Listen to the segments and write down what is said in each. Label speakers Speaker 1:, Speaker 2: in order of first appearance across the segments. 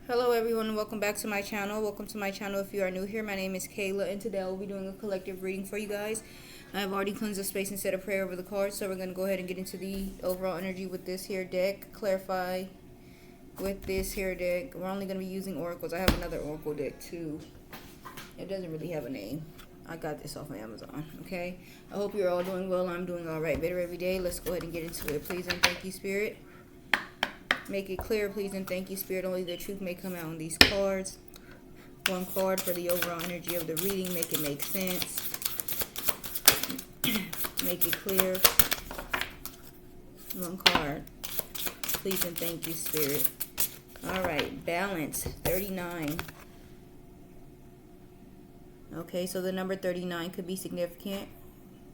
Speaker 1: Hello everyone and welcome back to my channel. Welcome to my channel if you are new here. My name is Kayla and today I will be doing a collective reading for you guys. I have already cleansed the space and said a prayer over the cards, so we're going to go ahead and get into the overall energy with this here deck. Clarify with this here deck. We're only going to be using oracles. I have another oracle deck too. It doesn't really have a name. I got this off of Amazon, okay? I hope you're all doing well. I'm doing all right. Better every day. Let's go ahead and get into it. Please and thank you, Spirit. Make it clear, please, and thank you, Spirit. Only the truth may come out on these cards. One card for the overall energy of the reading. Make it make sense. Make it clear. One card. Please and thank you, Spirit. All right, balance, 39. Okay, so the number 39 could be significant.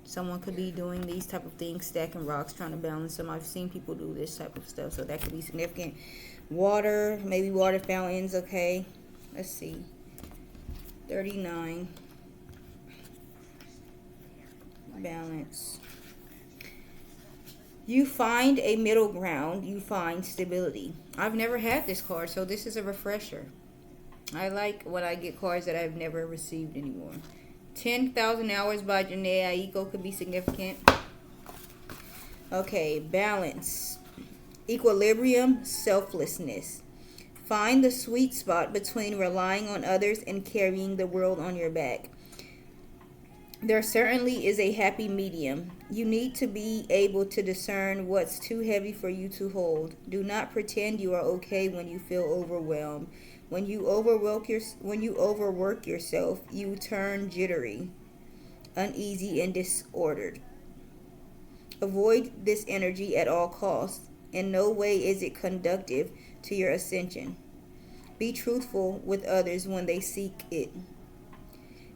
Speaker 1: Someone could be doing these type of things, stacking rocks, trying to balance them. I've seen people do this type of stuff, so that could be significant. Water, maybe water fountains, okay. Let's see. 39. Balance. You find a middle ground. You find stability. I've never had this card, so this is a refresher. I like when I get cards that I've never received anymore. 10,000 Hours by Janae Aiko could be significant. Okay, balance. Equilibrium, selflessness. Find the sweet spot between relying on others and carrying the world on your back. There certainly is a happy medium. You need to be able to discern what's too heavy for you to hold. Do not pretend you are okay when you feel overwhelmed. When you overwork yourself, you turn jittery, uneasy, and disordered. Avoid this energy at all costs. In no way is it conducive to your ascension. Be truthful with others when they seek it.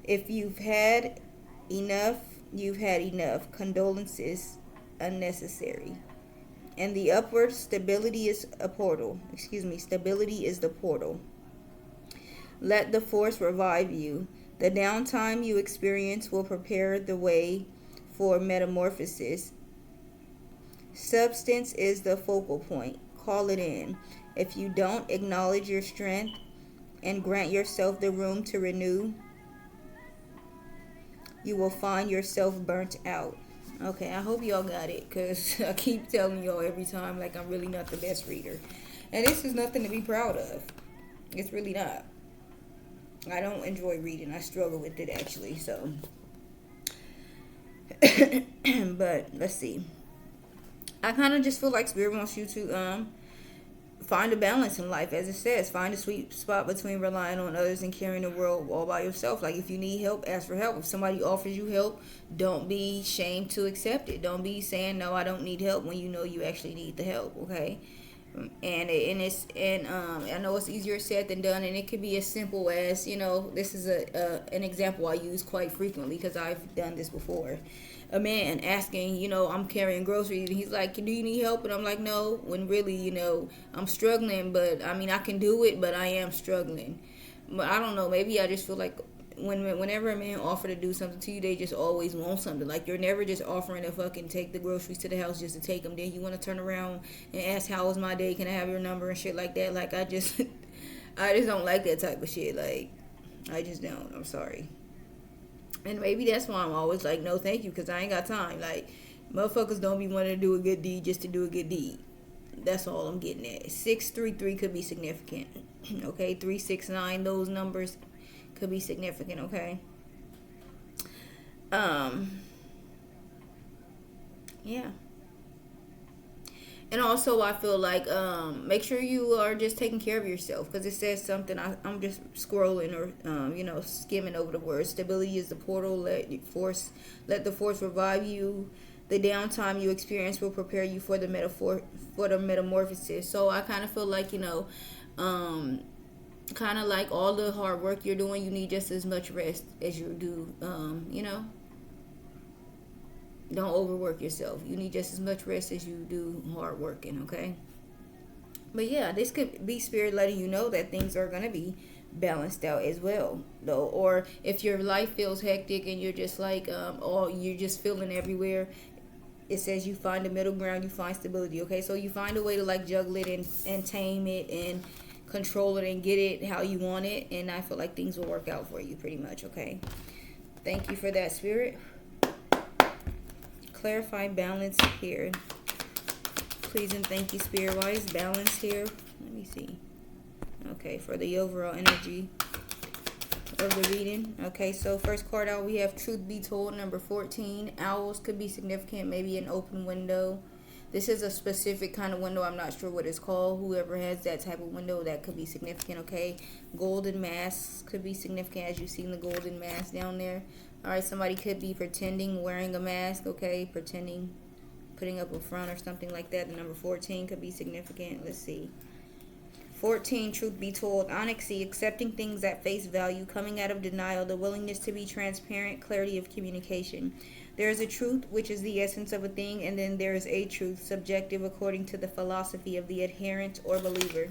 Speaker 1: If you've had enough, you've had enough. Condolences unnecessary. And the upward stability is a portal. Stability is the portal. Let the force revive you. The downtime you experience will prepare the way for metamorphosis. Substance is the focal point. Call it in. If you don't acknowledge your strength and grant yourself the room to renew, you will find yourself burnt out. Okay, I hope y'all got it, because I keep telling y'all every time like I'm really not the best reader. And this is nothing to be proud of. It's really not. I don't enjoy reading. I struggle with it, actually, so. But, let's see. I kind of just feel like Spirit wants you to find a balance in life. As it says, find a sweet spot between relying on others and carrying the world all by yourself. Like, if you need help, ask for help. If somebody offers you help, don't be ashamed to accept it. Don't be saying, no, I don't need help, when you know you actually need the help, okay? And I know it's easier said than done, and it could be as simple as, this is an example I use quite frequently because I've done this before. A man asking, I'm carrying groceries, and he's like, do you need help? And I'm like, no, when really, I'm struggling, but I can do it, but I am struggling. But I don't know, maybe I just feel like whenever a man offer to do something to you, they just always want something. Like, you're never just offering to fucking take the groceries to the house just to take them. Then you want to turn around and ask, how was my day? Can I have your number and shit like that? Like, I just don't like that type of shit. Like, I just don't. I'm sorry. And maybe that's why I'm always like, no, thank you, because I ain't got time. Like, motherfuckers don't be wanting to do a good deed just to do a good deed. That's all I'm getting at. 633 could be significant. Okay, 369, those numbers could be significant, okay? Yeah. And also, I feel like make sure you are just taking care of yourself, because it says something. I'm just scrolling or skimming over the words. Stability is the portal. Let the force revive you. The downtime you experience will prepare you for the metamorphosis. So I kind of feel like kind of like all the hard work you're doing, you need just as much rest as you do. Don't overwork yourself. You need just as much rest as you do hard working, okay? But yeah, this could be Spirit letting you know that things are going to be balanced out as well, though. Or if your life feels hectic and you're just like, you're just feeling everywhere, it says you find the middle ground, you find stability, okay? So you find a way to like juggle it and tame it and control it and get it how you want it. And I feel like things will work out for you pretty much, okay? Thank you for that, Spirit. Clarify balance here. Please and thank you, Spirit. Why is balance here? Let me see. Okay, for the overall energy of the reading. Okay, so first card out, we have Truth Be Told, number 14. Owls could be significant, maybe an open window. This is a specific kind of window. I'm not sure what it's called. Whoever has that type of window, that could be significant, okay? Golden masks could be significant, as you've seen the golden mask down there. All right, somebody could be pretending, wearing a mask, okay? Pretending, putting up a front or something like that. The number 14 could be significant. Let's see. 14, truth be told, honesty, accepting things at face value, coming out of denial, the willingness to be transparent, clarity of communication. There is a truth, which is the essence of a thing, and then there is a truth, subjective according to the philosophy of the adherent or believer.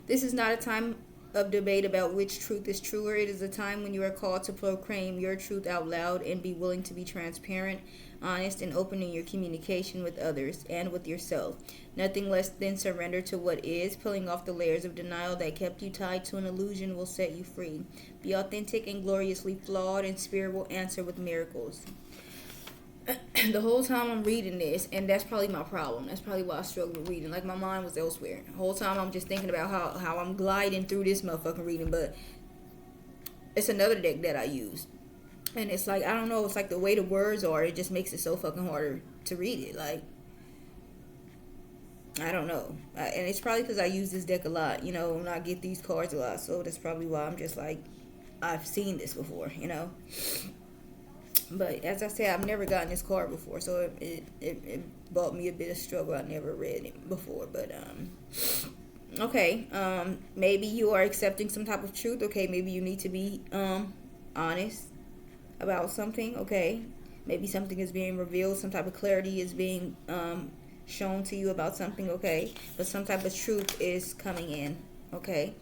Speaker 1: This is not a time of debate about which truth is truer. It is a time when you are called to proclaim your truth out loud and be willing to be transparent, honest, and open in your communication with others and with yourself. Nothing less than surrender to what is. Pulling off the layers of denial that kept you tied to an illusion will set you free. Be authentic and gloriously flawed, and Spirit will answer with miracles. The whole time I'm reading this, and that's probably my problem. That's probably why I struggle with reading. Like, my mind was elsewhere. The whole time I'm just thinking about how I'm gliding through this motherfucking reading. But it's another deck that I use. And it's like, I don't know, it's like the way the words are, it just makes it so fucking harder to read it. Like, I don't know. And it's probably because I use this deck a lot, you know, and I get these cards a lot. So that's probably why I'm just like, I've seen this before, you know. But as I said, I've never gotten this card before, so it brought me a bit of struggle. I never read it before, but okay. Maybe you are accepting some type of truth. Okay, maybe you need to be honest about something. Okay, maybe something is being revealed, some type of clarity is being shown to you about something. Okay, but some type of truth is coming in. Okay.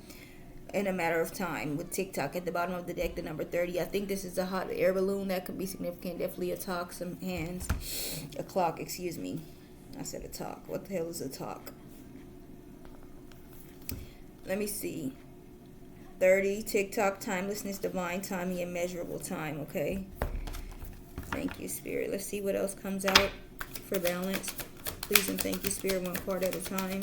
Speaker 1: In a matter of time. With TikTok at the bottom of the deck, the number 30. I think this is a hot air balloon. That could be significant. Definitely a talk, some hands. A clock, excuse me. I said a talk. What the hell is a talk? Let me see. 30, TikTok, timelessness, divine timing, immeasurable time, okay? Thank you, Spirit. Let's see what else comes out for balance. Please and thank you, Spirit, one card at a time.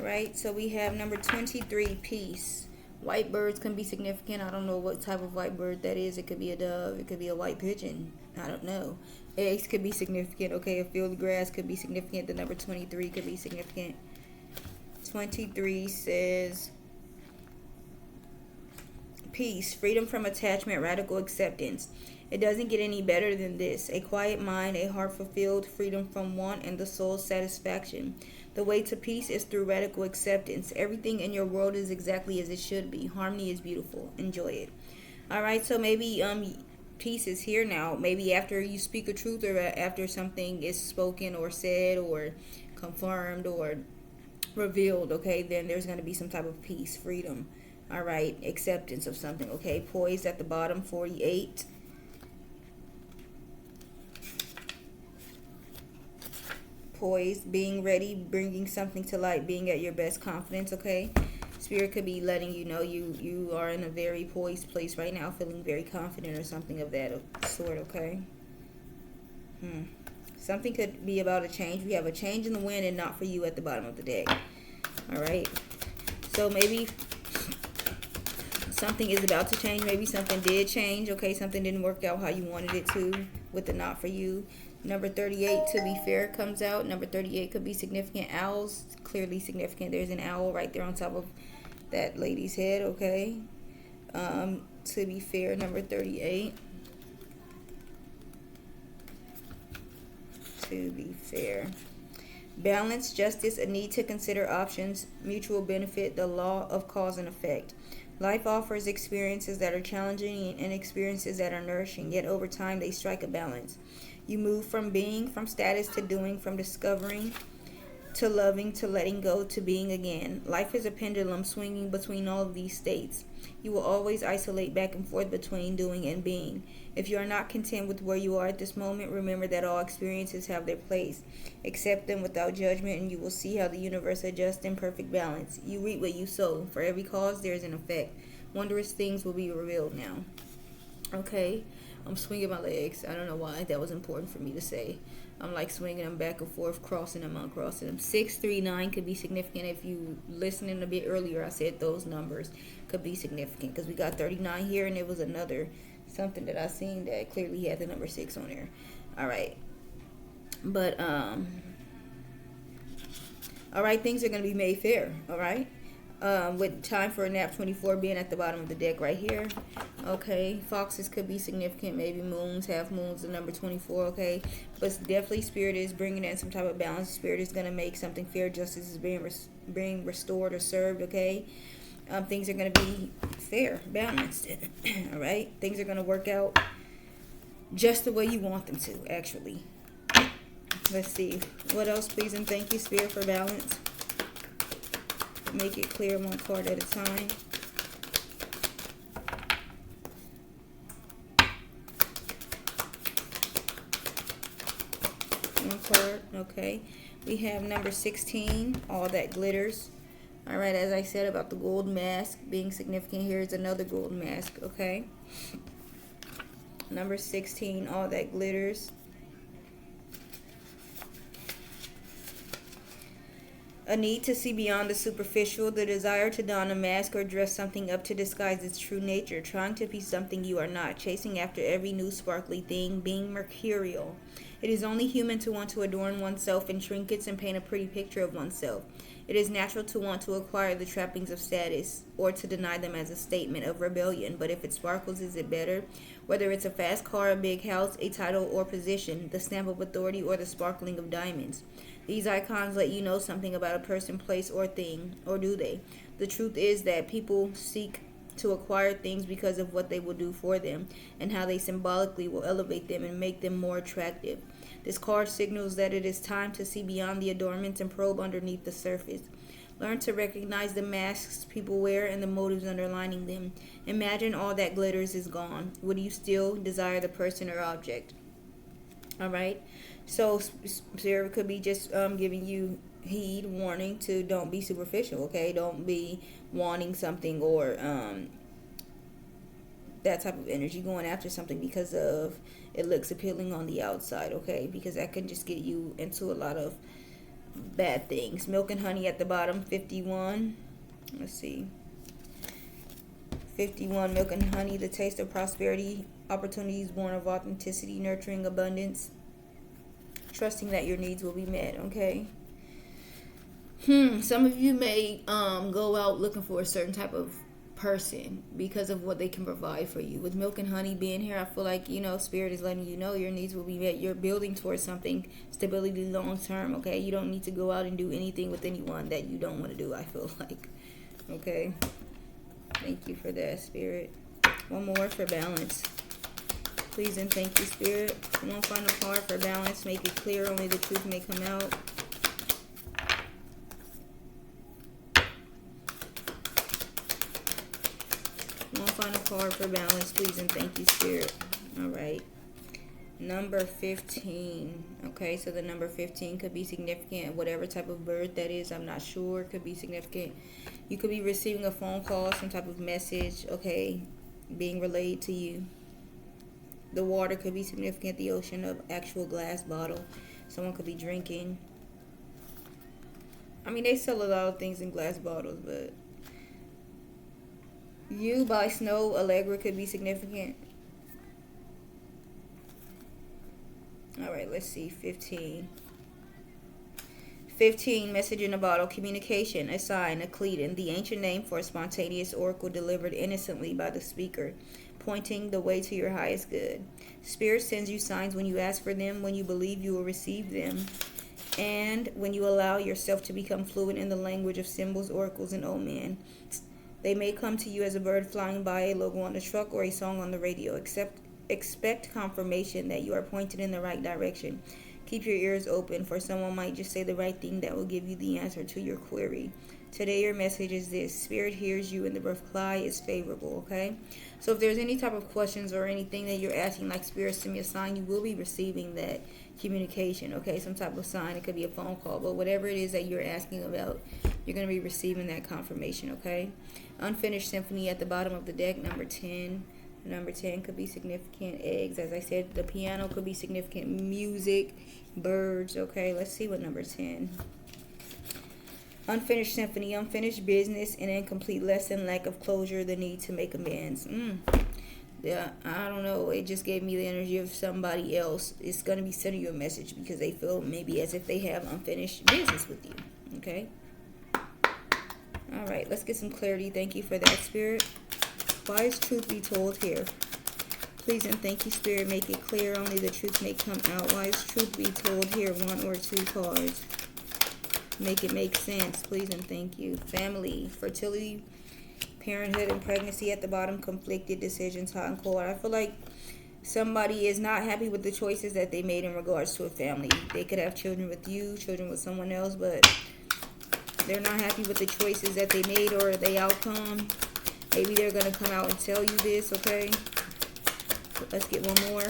Speaker 1: Right, so we have number 23, peace. White birds can be significant. I don't know what type of white bird that is. It could be a dove. It could be a white pigeon. I don't know. Eggs could be significant. Okay, a field of grass could be significant. The number 23 could be significant. 23 says peace, freedom from attachment, radical acceptance. It doesn't get any better than this. A quiet mind, a heart fulfilled, freedom from want, and the soul's satisfaction. The way to peace is through radical acceptance. Everything in your world is exactly as it should be. Harmony is beautiful. Enjoy it. All right, so maybe peace is here now. Maybe after you speak a truth, or after something is spoken or said or confirmed or revealed, okay, then there's going to be some type of peace, freedom. All right, acceptance of something, okay. Poised at the bottom, 48. Poised, being ready, bringing something to light, being at your best confidence, okay. Spirit could be letting you know you are in a very poised place right now, feeling very confident or something of that sort, okay. Something could be about a change. We have a change in the wind and not for you at the bottom of the deck. All right, so maybe something is about to change. Maybe something did change, okay. Something didn't work out how you wanted it to with the not for you. Number 38, to be fair, comes out. Number 38 could be significant. Owls, clearly significant. There's an owl right there on top of that lady's head, okay. To be fair, number 38. To be fair. Balance, justice, a need to consider options, mutual benefit, the law of cause and effect. Life offers experiences that are challenging and experiences that are nourishing, yet over time they strike a balance. You move from being, from status to doing, from discovering to loving, to letting go, to being again. Life is a pendulum swinging between all of these states. You will always isolate back and forth between doing and being. If you are not content with where you are at this moment, remember that all experiences have their place. Accept them without judgment, and you will see how the universe adjusts in perfect balance. You reap what you sow. For every cause, there is an effect. Wondrous things will be revealed now. Okay, I'm swinging my legs. I don't know why that was important for me to say. I'm like swinging them back and forth, crossing them, uncrossing them. 639 could be significant. If you listening a bit earlier, I said those numbers could be significant because we got 39 here, and it was another something that I seen that clearly had the number 6 on there. All right, but all right, things are gonna be made fair. All right. With time for a nap 24 being at the bottom of the deck right here. Okay, foxes could be significant, maybe moons, half moons, the number 24. Okay, but definitely spirit is bringing in some type of balance. Spirit is going to make something fair. Justice is being restored or served. Okay, things are going to be fair, balanced. All right, things are going to work out just the way you want them to, actually. Let's see what else, please, and thank you, spirit, for balance. Make it clear one card at a time. One card, okay. We have number 16, all that glitters. All right, as I said about the gold mask being significant, here is another gold mask, okay. Number 16, all that glitters. A need to see beyond the superficial, the desire to don a mask or dress something up to disguise its true nature, trying to be something you are not, chasing after every new sparkly thing, being mercurial. It is only human to want to adorn oneself in trinkets and paint a pretty picture of oneself. It is natural to want to acquire the trappings of status, or to deny them as a statement of rebellion, but if it sparkles, is it better? Whether it's a fast car, a big house, a title or position, the stamp of authority, or the sparkling of diamonds. These icons let you know something about a person, place, or thing, or do they? The truth is that people seek to acquire things because of what they will do for them and how they symbolically will elevate them and make them more attractive. This card signals that it is time to see beyond the adornments and probe underneath the surface. Learn to recognize the masks people wear and the motives underlining them. Imagine all that glitters is gone. Would you still desire the person or object? All right. So Spirit could be just giving you heed, warning to don't be superficial, okay? Don't be wanting something or that type of energy, going after something because of it looks appealing on the outside, okay? Because that can just get you into a lot of bad things. Milk and honey at the bottom, 51. Let's see. 51, milk and honey, the taste of prosperity, opportunities born of authenticity, nurturing abundance. Trusting that your needs will be met, okay? Some of you may go out looking for a certain type of person because of what they can provide for you. With milk and honey being here, I feel like, Spirit is letting you know your needs will be met. You're building towards something, stability long term, okay? You don't need to go out and do anything with anyone that you don't want to do, I feel like. Okay? Thank you for that, Spirit. One more for balance. Please and thank you, Spirit. One final card for balance. Make it clear. Only the truth may come out. One final card for balance. Please and thank you, Spirit. All right. Number 15. Okay, so the number 15 could be significant. Whatever type of bird that is, I'm not sure. Could be significant. You could be receiving a phone call, some type of message, okay, being relayed to you. The water could be significant. The ocean, of actual glass bottle. Someone could be drinking. I mean, they sell a lot of things in glass bottles, but You by Snow Allegra could be significant. Alright, let's see. 15. 15, message in a bottle. Communication, a sign, a cleton. The ancient name for a spontaneous oracle delivered innocently by the speaker, pointing the way to your highest good. Spirit sends you signs when you ask for them, when you believe you will receive them, and when you allow yourself to become fluent in the language of symbols, oracles, and omen. They may come to you as a bird flying by, a logo on the truck, or a song on the radio. Expect confirmation that you are pointed in the right direction. Keep your ears open, for someone might just say the right thing that will give you the answer to your query. Today your message is this: Spirit hears you and the reply is favorable, okay? So if there's any type of questions or anything that you're asking, like Spirit, send me a sign, you will be receiving that communication, okay? Some type of sign. It could be a phone call, but whatever it is that you're asking about, you're going to be receiving that confirmation, okay? Unfinished symphony at the bottom of the deck, number 10. Number 10 could be significant eggs. As I said, the piano could be significant music, birds, okay? Let's see what number 10. Unfinished symphony, unfinished business, an incomplete lesson, lack of closure, the need to make amends. Yeah, I don't know. It just gave me the energy of somebody else. It's going to be sending you a message because they feel maybe as if they have unfinished business with you, okay? All right, let's get some clarity. Thank you for that, Spirit. Why is truth be told here? Please and thank you, Spirit. Make it clear. Only the truth may come out. Why is truth be told here? 1 or 2 cards. Make it make sense. Please and thank you. Family, fertility, parenthood, and pregnancy at the bottom. Conflicted decisions, hot and cold. I feel like somebody is not happy with the choices that they made in regards to a family. They could have children with you, children with someone else, but they're not happy with the choices that they made or the outcome. Maybe they're going to come out and tell you this, okay? So let's get one more.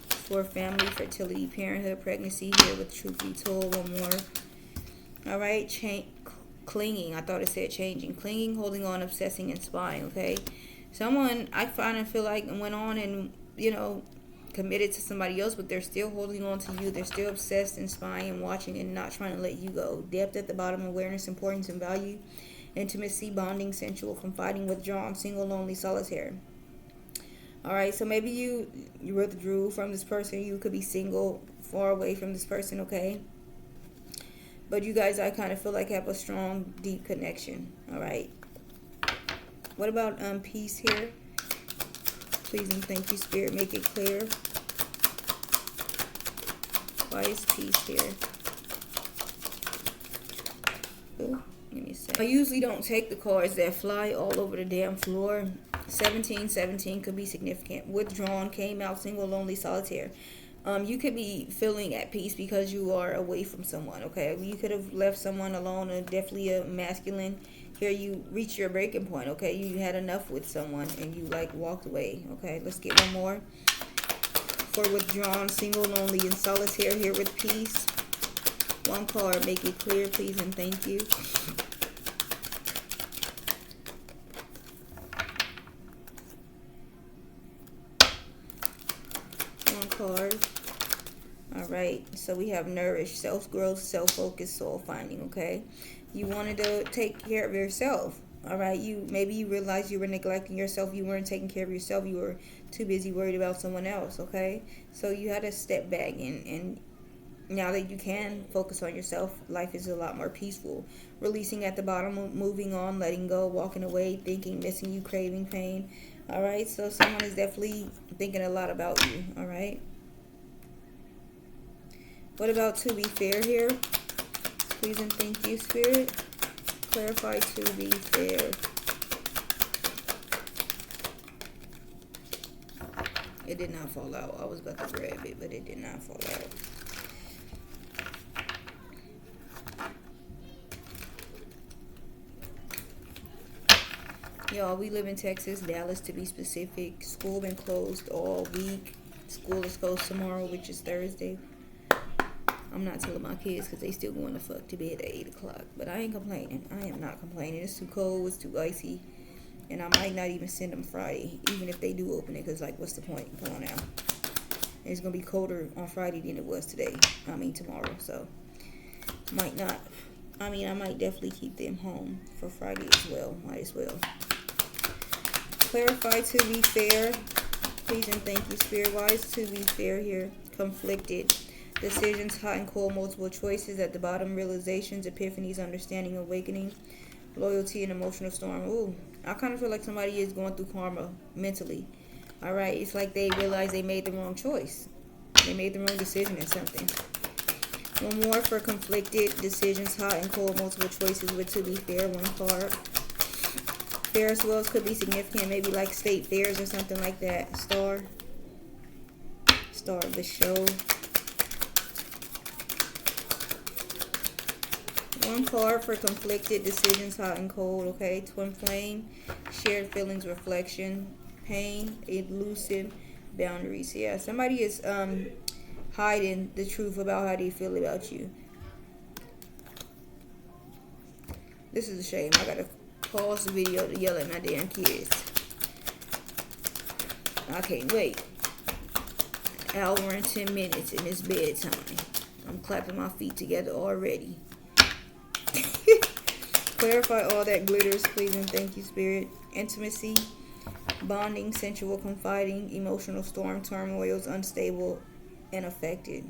Speaker 1: For family, fertility, parenthood, pregnancy here with truth be told. One more. All right, clinging. I thought it said changing. Clinging, holding on, obsessing, and spying, okay? Someone, I find and feel like went on and, committed to somebody else, but they're still holding on to you. They're still obsessed and spying and watching and not trying to let you go. Depth at the bottom, awareness, importance, and value. Intimacy, bonding, sensual, confiding, withdrawn, single, lonely, solitary. All right, so maybe you withdrew from this person. You could be single, far away from this person, okay? But you guys, I kind of feel like have a strong, deep connection. All right. What about peace here? Please and thank you, Spirit. Make it clear. Why is peace here? Ooh. I usually don't take the cards that fly all over the damn floor. 17 could be significant. Withdrawn, came out, single, lonely, solitaire. You could be feeling at peace because you are away from someone, okay? You could have left someone alone, and definitely a masculine. Here you reach your breaking point, okay? You had enough with someone and you walked away, okay? Let's get one more. For withdrawn, single, lonely, and solitaire here with peace. One card, make it clear, please and thank you. One card. All right, so we have nourished, self-growth, self-focus, soul-finding, okay? You wanted to take care of yourself, all right? Maybe you realized you were neglecting yourself. You weren't taking care of yourself. You were too busy worried about someone else, okay? So you had to step back, and now that you can focus on yourself, life is a lot more peaceful. Releasing at the bottom, moving on, letting go, walking away, thinking, missing you, craving, pain, all right? So someone is definitely thinking a lot about you, all right? What about to be fair here? Please and thank you, Spirit. Clarify to be fair. It did not fall out. I was about to grab it, but it did not fall out. Y'all, we live in Texas, Dallas to be specific. School been closed all week. School is closed tomorrow, which is Thursday. I'm not telling my kids because they still going to fuck to bed at 8 o'clock. But I ain't complaining. I am not complaining. It's too cold. It's too icy. And I might not even send them Friday, even if they do open it. Because, what's the point? Come on now. And it's going to be colder on Friday than it was today. Tomorrow. So, might not. I might definitely keep them home for Friday as well. Might as well. Clarify to be fair. Please and thank you, Spirit. Why is to be fair here? Conflicted. Decisions, hot and cold, multiple choices at the bottom. Realizations, epiphanies, understanding, awakening, loyalty, and emotional storm. Ooh, I kind of feel like somebody is going through karma mentally. All right, it's like they realize they made the wrong choice. They made the wrong decision or something. One more for conflicted decisions, hot and cold, multiple choices with to be fair. One card. Ferris wheels could be significant, maybe like state fairs or something like that. Star of the show. One card for conflicted decisions, hot and cold, okay? Twin flame, shared feelings, reflection, pain, elusive boundaries. Yeah, somebody is hiding the truth about how they feel about you. This is a shame. I gotta pause the video to yell at my damn kids. I can't wait. Hour and 10 minutes and it's bedtime. I'm clapping my feet together already. Clarify all that glitters, please, and thank you, Spirit. Intimacy, bonding, sensual, confiding, emotional storm, turmoils, unstable, and affected.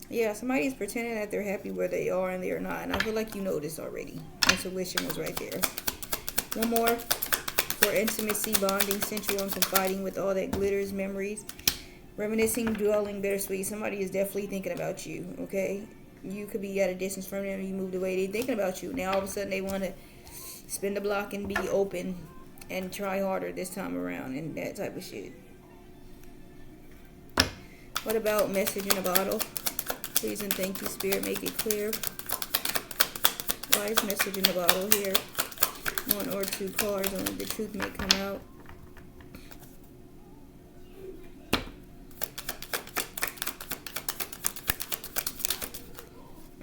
Speaker 1: Yeah, somebody is pretending that they're happy where they are and they're not. And I feel like you know this already. Intuition was right there. One more for intimacy, bonding, sensual, and confiding with all that glitters, memories, reminiscing, dwelling, bittersweet. Somebody is definitely thinking about you, okay? You could be at a distance from them, you moved away, they're thinking about you. Now all of a sudden they want to spin the block and be open and try harder this time around and that type of shit. What about message in a bottle? Please and thank you, Spirit, make it clear. Why is message in a bottle here? One or two cards, only the truth may come out.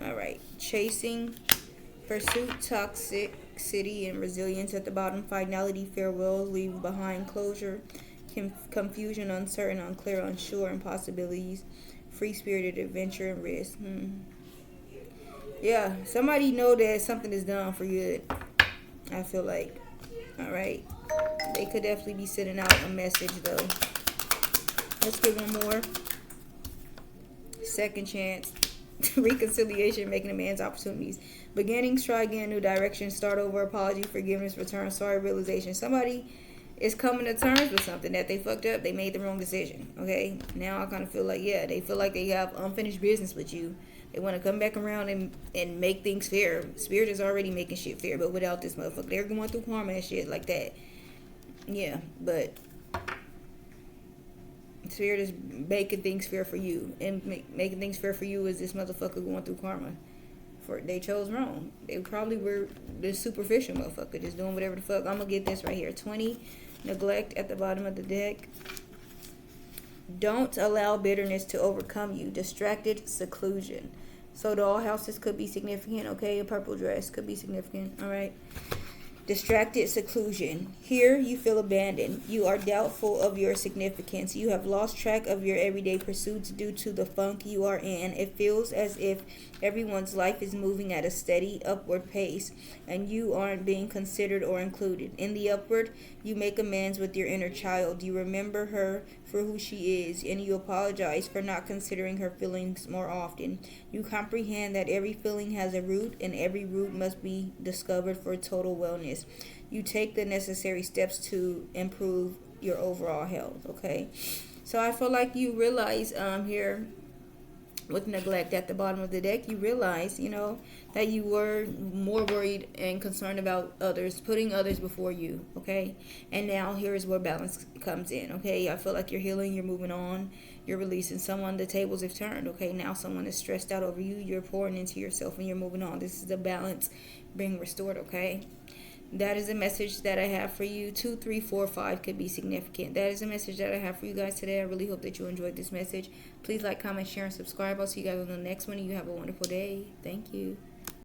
Speaker 1: Alright, chasing, pursuit, toxicity, and resilience at the bottom. Finality, farewell, leave behind, closure, confusion, uncertain, unclear, unsure, impossibilities, free-spirited, adventure, and risk. Yeah, somebody know that something is done for good, I feel like. Alright, they could definitely be sending out a message though. Let's get one more. Second chance. Reconciliation, making amends, opportunities, beginnings, try again, new direction, start over, apology, forgiveness, return, sorry, realization. Somebody is coming to terms with something that they fucked up. They made the wrong decision. Okay, now I kind of feel like, yeah, they feel like they have unfinished business with you. They want to come back around and make things fair. Spirit is already making shit fair, but without this motherfucker, they're going through karma and shit like that. Yeah, but Spirit is making things fair for you, and making things fair for you is this motherfucker going through karma. For they chose wrong. They probably were the superficial motherfucker, just doing whatever the fuck. I'm gonna get this right here. 20, neglect at the bottom of the deck. Don't allow bitterness to overcome you. Distracted, seclusion. So the all houses could be significant. Okay, a purple dress could be significant. All right. Distracted, seclusion. Here you feel abandoned. You are doubtful of your significance. You have lost track of your everyday pursuits due to the funk you are in. It feels as if everyone's life is moving at a steady upward pace and you aren't being considered or included. In the upward, you make amends with your inner child. You remember her for who she is and you apologize for not considering her feelings more often. You comprehend that every feeling has a root and every root must be discovered for total wellness. You take the necessary steps to improve your overall health, okay? So I feel like you realize here with neglect at the bottom of the deck, you realize, that you were more worried and concerned about others, putting others before you, okay? And now here's where balance comes in, okay? I feel like you're healing, you're moving on, you're releasing someone, the tables have turned, okay? Now someone is stressed out over you, you're pouring into yourself and you're moving on. This is the balance being restored, okay? That is a message that I have for you. 2, 3, 4, 5 could be significant. That is a message that I have for you guys today. I really hope that you enjoyed this message. Please like, comment, share, and subscribe. I'll see you guys on the next one. You have a wonderful day. Thank you.